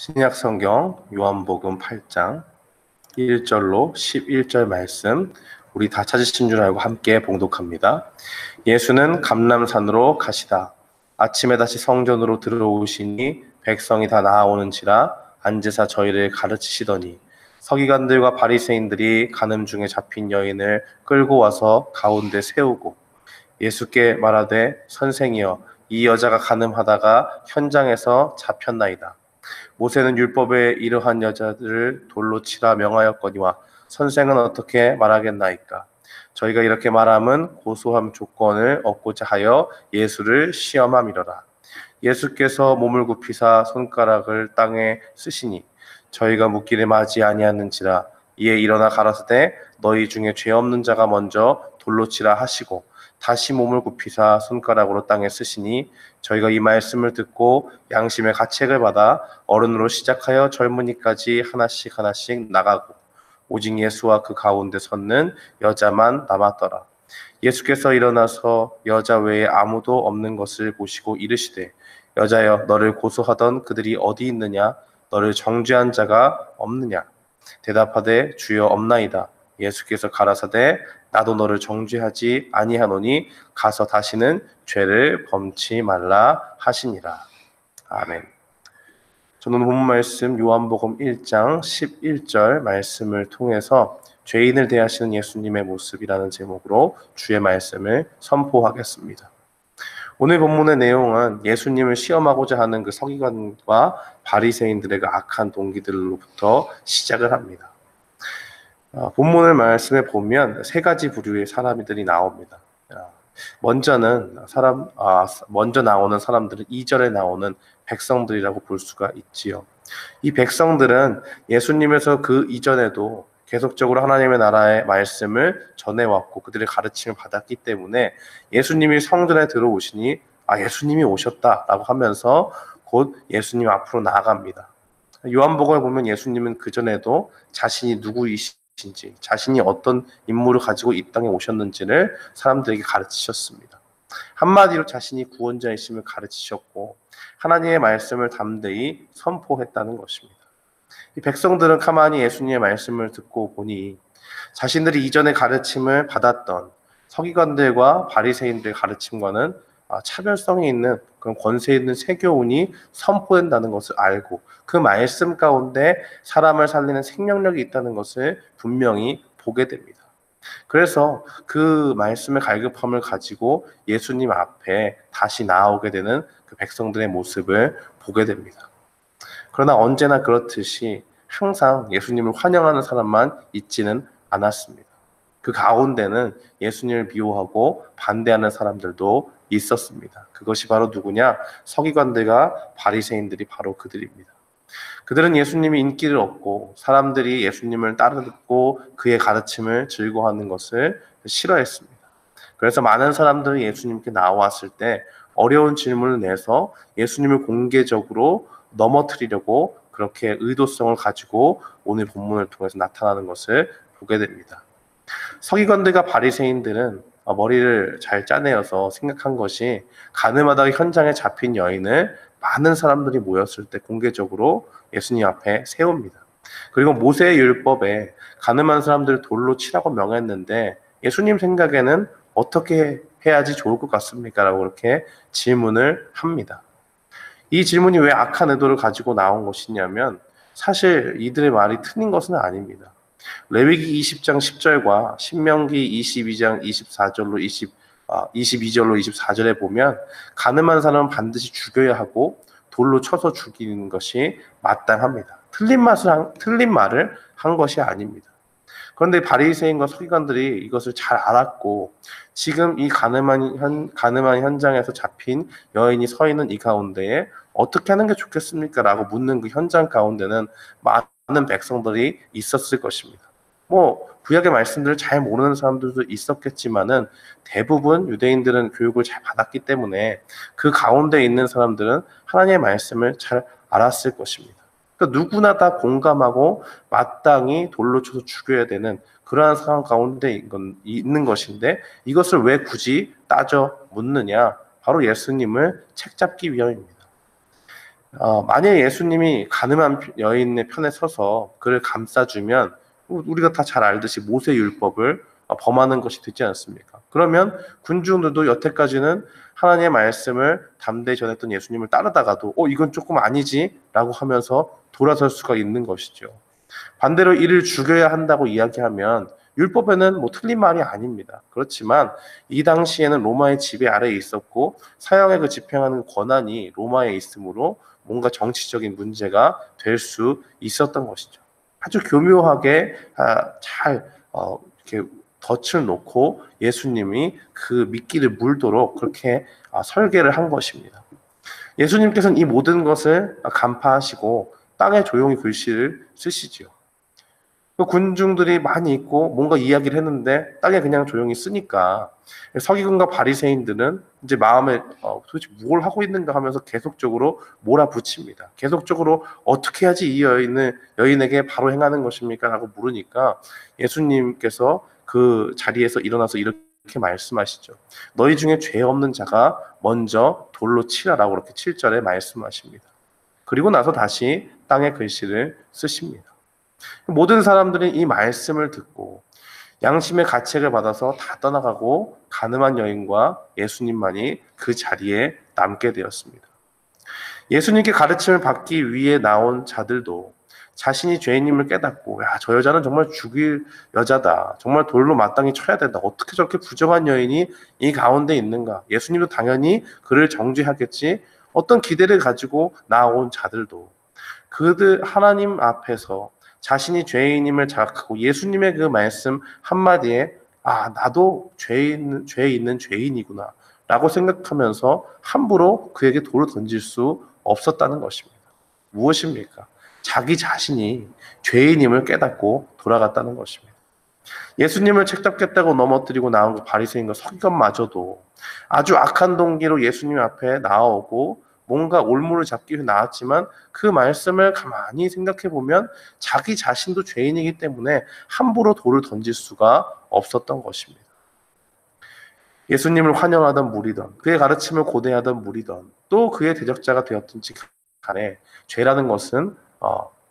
신약 성경 요한복음 8장 1절로 11절 말씀 우리 다 찾으신 줄 알고 함께 봉독합니다. 예수는 감람산으로 가시다. 아침에 다시 성전으로 들어오시니 백성이 다 나아오는지라 앉으사 저희를 가르치시더니 서기관들과 바리새인들이 간음 중에 잡힌 여인을 끌고 와서 가운데 세우고 예수께 말하되 선생이여 이 여자가 간음하다가 현장에서 잡혔나이다. 모세는 율법에 이러한 여자들을 돌로 치라 명하였거니와 선생은 어떻게 말하겠나이까? 저희가 이렇게 말함은 고소함 조건을 얻고자 하여 예수를 시험함이로라. 예수께서 몸을 굽히사 손가락을 땅에 쓰시니 저희가 묻기를 맞이 아니하는지라. 이에 일어나 가라사대 너희 중에 죄 없는 자가 먼저 돌로 치라 하시고 다시 몸을 굽히사 손가락으로 땅에 쓰시니 저희가 이 말씀을 듣고 양심의 가책을 받아 어른으로 시작하여 젊은이까지 하나씩 하나씩 나가고 오직 예수와 그 가운데 섰는 여자만 남았더라. 예수께서 일어나서 여자 외에 아무도 없는 것을 보시고 이르시되 여자여 너를 고소하던 그들이 어디 있느냐? 너를 정죄한 자가 없느냐? 대답하되 주여 없나이다. 예수께서 가라사대 나도 너를 정죄하지 아니하노니 가서 다시는 죄를 범치 말라 하시니라. 아멘. 저는 본문 말씀 요한복음 1장 11절 말씀을 통해서 죄인을 대하시는 예수님의 모습이라는 제목으로 주의 말씀을 선포하겠습니다. 오늘 본문의 내용은 예수님을 시험하고자 하는 그 서기관과 바리새인들의 그 악한 동기들로부터 시작을 합니다. 본문을 말씀해 보면 세 가지 부류의 사람들이 나옵니다. 먼저 나오는 사람들은 2절에 나오는 백성들이라고 볼 수가 있지요. 이 백성들은 예수님에서 그 이전에도 계속적으로 하나님의 나라의 말씀을 전해왔고 그들의 가르침을 받았기 때문에 예수님이 성전에 들어오시니 예수님이 오셨다라고 하면서 곧 예수님 앞으로 나아갑니다. 요한복음을 보면 예수님은 그전에도 자신이 누구이신지 자신이 어떤 임무를 가지고 이 땅에 오셨는지를 사람들에게 가르치셨습니다. 한마디로 자신이 구원자이심을 가르치셨고 하나님의 말씀을 담대히 선포했다는 것입니다. 이 백성들은 가만히 예수님의 말씀을 듣고 보니 자신들이 이전에 가르침을 받았던 서기관들과 바리새인들의 가르침과는 차별성이 있는 그런 권세 있는 세교훈이 선포된다는 것을 알고 그 말씀 가운데 사람을 살리는 생명력이 있다는 것을 분명히 보게 됩니다. 그래서 그 말씀의 갈급함을 가지고 예수님 앞에 다시 나아오게 되는 그 백성들의 모습을 보게 됩니다. 그러나 언제나 그렇듯이 항상 예수님을 환영하는 사람만 있지는 않았습니다. 그 가운데는 예수님을 미워하고 반대하는 사람들도 있었습니다. 그것이 바로 누구냐? 서기관들과 바리새인들이 바로 그들입니다. 그들은 예수님이 인기를 얻고 사람들이 예수님을 따르고 그의 가르침을 즐거워하는 것을 싫어했습니다. 그래서 많은 사람들이 예수님께 나왔을 때 어려운 질문을 내서 예수님을 공개적으로 넘어뜨리려고 그렇게 의도성을 가지고 오늘 본문을 통해서 나타나는 것을 보게 됩니다. 서기관들과 바리새인들은 머리를 잘 짜내어서 생각한 것이 간음하다가 현장에 잡힌 여인을 많은 사람들이 모였을 때 공개적으로 예수님 앞에 세웁니다. 그리고 모세의 율법에 간음한 사람들을 돌로 치라고 명했는데 예수님 생각에는 어떻게 해야지 좋을 것 같습니까? 라고 그렇게 질문을 합니다. 이 질문이 왜 악한 의도를 가지고 나온 것이냐면 사실 이들의 말이 틀린 것은 아닙니다. 레위기 20장 10절과 신명기 22장 24절로 22절로 24절에 보면 간음한 사람은 반드시 죽여야 하고 돌로 쳐서 죽이는 것이 마땅합니다. 틀린 말을 한 것이 아닙니다. 그런데 바리새인과 서기관들이 이것을 잘 알았고 지금 이 간음한 현장에서 잡힌 여인이 서 있는 이 가운데에 어떻게 하는 게 좋겠습니까? 라고 묻는 그 현장 가운데는 많은 백성들이 있었을 것입니다. 구약의 말씀들을 잘 모르는 사람들도 있었겠지만은 대부분 유대인들은 교육을 잘 받았기 때문에 그 가운데 있는 사람들은 하나님의 말씀을 잘 알았을 것입니다. 그러니까 누구나 다 공감하고 마땅히 돌로 쳐서 죽여야 되는 그러한 상황 가운데 있는 것인데 이것을 왜 굳이 따져 묻느냐? 바로 예수님을 책잡기 위함입니다. 만약에 예수님이 가늠한 여인의 편에 서서 그를 감싸주면 우리가 다 잘 알듯이 모세 율법을 범하는 것이 되지 않습니까? 그러면 군중들도 여태까지는 하나님의 말씀을 담대히 전했던 예수님을 따르다가도 이건 조금 아니지라고 하면서 돌아설 수가 있는 것이죠. 반대로 이를 죽여야 한다고 이야기하면 율법에는 뭐 틀린 말이 아닙니다. 그렇지만 이 당시에는 로마의 지배 아래에 있었고 사형의 그 집행하는 권한이 로마에 있으므로 뭔가 정치적인 문제가 될 수 있었던 것이죠. 아주 교묘하게 잘 이렇게 덫을 놓고 예수님이 그 미끼를 물도록 그렇게 설계를 한 것입니다. 예수님께서는 이 모든 것을 간파하시고 땅에 조용히 글씨를 쓰시지요. 그 군중들이 많이 있고 뭔가 이야기를 했는데 땅에 그냥 조용히 쓰니까 서기관과 바리새인들은 이제 마음에 도대체 뭘 하고 있는가 하면서 계속적으로 몰아붙입니다. 계속적으로 어떻게 해야지 이 여인에게 바로 행하는 것입니까? 라고 물으니까 예수님께서 그 자리에서 일어나서 이렇게 말씀하시죠. 너희 중에 죄 없는 자가 먼저 돌로 치라라고 그렇게 7절에 말씀하십니다. 그리고 나서 다시 땅에 글씨를 쓰십니다. 모든 사람들이 이 말씀을 듣고 양심의 가책을 받아서 다 떠나가고 가늠한 여인과 예수님만이 그 자리에 남게 되었습니다. 예수님께 가르침을 받기 위해 나온 자들도 자신이 죄인임을 깨닫고 저 여자는 정말 죽일 여자다. 정말 돌로 마땅히 쳐야 된다. 어떻게 저렇게 부정한 여인이 이 가운데 있는가. 예수님도 당연히 그를 정죄하겠지. 어떤 기대를 가지고 나온 자들도 그들 하나님 앞에서 자신이 죄인임을 자각하고 예수님의 그 말씀 한마디에 나도 죄 있는 죄인이구나 라고 생각하면서 함부로 그에게 돌을 던질 수 없었다는 것입니다. 무엇입니까? 자기 자신이 죄인임을 깨닫고 돌아갔다는 것입니다. 예수님을 책잡겠다고 넘어뜨리고 나온 그 바리새인과 서기관마저도 아주 악한 동기로 예수님 앞에 나오고 뭔가 올무를 잡기 위해 나왔지만 그 말씀을 가만히 생각해 보면 자기 자신도 죄인이기 때문에 함부로 돌을 던질 수가 없었던 것입니다. 예수님을 환영하던 무리든 그의 가르침을 고대하던 무리든 또 그의 대적자가 되었든지 간에 죄라는 것은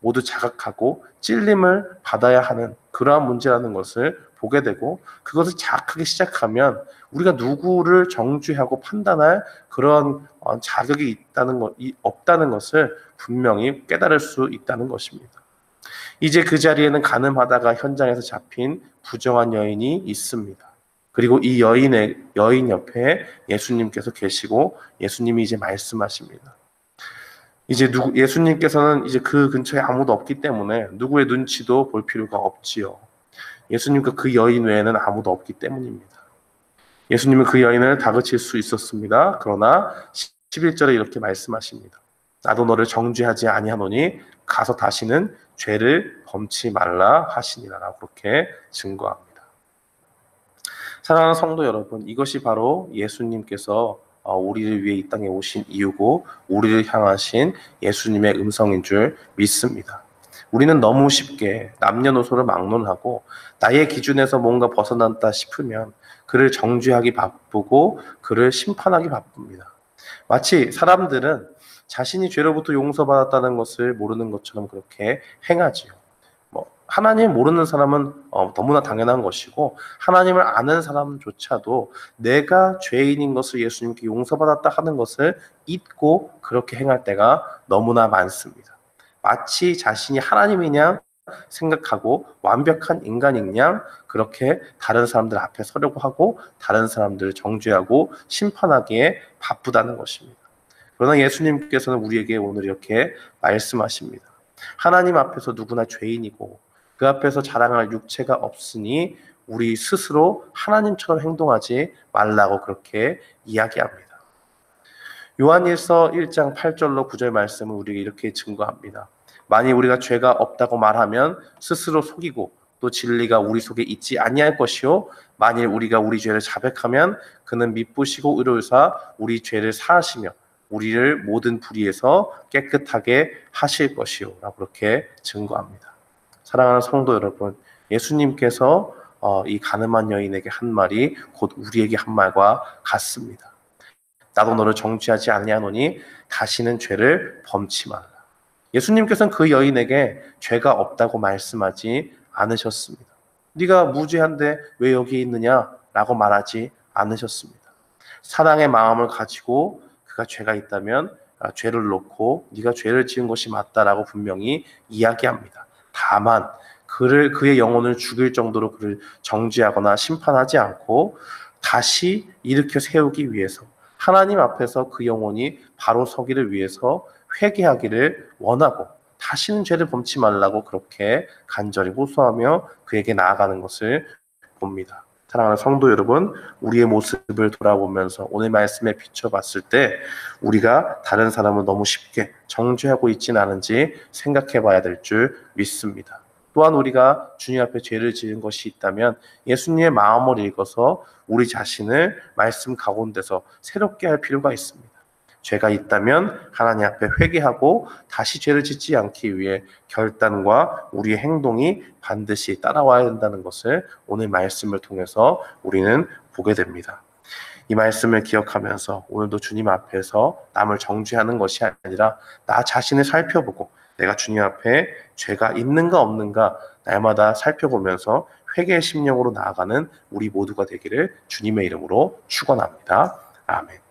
모두 자각하고 찔림을 받아야 하는 그러한 문제라는 것을 보게 되고 그것을 자각하기 시작하면 우리가 누구를 정죄하고 판단할 그런 자격이 없다는 것을 분명히 깨달을 수 있다는 것입니다. 이제 그 자리에는 가늠하다가 현장에서 잡힌 부정한 여인이 있습니다. 그리고 이 여인 옆에 예수님께서 계시고 예수님이 이제 말씀하십니다. 이제 예수님께서는 이제 그 근처에 아무도 없기 때문에 누구의 눈치도 볼 필요가 없지요. 예수님과 그 여인 외에는 아무도 없기 때문입니다. 예수님은 그 여인을 다그칠 수 있었습니다. 그러나 11절에 이렇게 말씀하십니다. 나도 너를 정죄하지 아니하노니 가서 다시는 죄를 범치 말라 하시니라. 그렇게 증거합니다. 사랑하는 성도 여러분, 이것이 바로 예수님께서 우리를 위해 이 땅에 오신 이유고 우리를 향하신 예수님의 음성인 줄 믿습니다. 우리는 너무 쉽게 남녀노소를 막론하고 나의 기준에서 뭔가 벗어난다 싶으면 그를 정죄하기 바쁘고 그를 심판하기 바쁩니다. 마치 사람들은 자신이 죄로부터 용서받았다는 것을 모르는 것처럼 그렇게 행하지요. 하나님 모르는 사람은 너무나 당연한 것이고 하나님을 아는 사람조차도 내가 죄인인 것을 예수님께 용서받았다 하는 것을 잊고 그렇게 행할 때가 너무나 많습니다. 마치 자신이 하나님이냐 생각하고 완벽한 인간인 양 그렇게 다른 사람들 앞에 서려고 하고 다른 사람들을 정죄하고 심판하기에 바쁘다는 것입니다. 그러나 예수님께서는 우리에게 오늘 이렇게 말씀하십니다. 하나님 앞에서 누구나 죄인이고 그 앞에서 자랑할 육체가 없으니 우리 스스로 하나님처럼 행동하지 말라고 그렇게 이야기합니다. 요한일서 1장 8절로 9절 말씀은 우리에게 이렇게 증거합니다. 만일 우리가 죄가 없다고 말하면 스스로 속이고 또 진리가 우리 속에 있지 아니할 것이요 만일 우리가 우리 죄를 자백하면 그는 미쁘시고 의로우사 우리 죄를 사하시며 우리를 모든 불의에서 깨끗하게 하실 것이요 라고 그렇게 증거합니다. 사랑하는 성도 여러분, 예수님께서 이 가늠한 여인에게 한 말이 곧 우리에게 한 말과 같습니다. 나도 너를 정죄하지 아니하노니 다시는 죄를 범치 말라. 예수님께서는 그 여인에게 죄가 없다고 말씀하지 않으셨습니다. 네가 무죄한데 왜 여기 있느냐라고 말하지 않으셨습니다. 사랑의 마음을 가지고 그가 죄가 있다면 죄를 놓고 네가 죄를 지은 것이 맞다라고 분명히 이야기합니다. 다만 그의 영혼을 죽일 정도로 그를 정죄하거나 심판하지 않고 다시 일으켜 세우기 위해서 하나님 앞에서 그 영혼이 바로 서기를 위해서 회개하기를 원하고 다시는 죄를 범치 말라고 그렇게 간절히 호소하며 그에게 나아가는 것을 봅니다. 사랑하는 성도 여러분, 우리의 모습을 돌아보면서 오늘 말씀에 비춰봤을 때 우리가 다른 사람을 너무 쉽게 정죄하고 있지는 않은지 생각해 봐야 될 줄 믿습니다. 또한 우리가 주님 앞에 죄를 지은 것이 있다면 예수님의 마음을 읽어서 우리 자신을 말씀 가운데서 새롭게 할 필요가 있습니다. 죄가 있다면 하나님 앞에 회개하고 다시 죄를 짓지 않기 위해 결단과 우리의 행동이 반드시 따라와야 된다는 것을 오늘 말씀을 통해서 우리는 보게 됩니다. 이 말씀을 기억하면서 오늘도 주님 앞에서 남을 정죄하는 것이 아니라 나 자신을 살펴보고 내가 주님 앞에 죄가 있는가 없는가 날마다 살펴보면서 회개의 심령으로 나아가는 우리 모두가 되기를 주님의 이름으로 축원합니다. 아멘.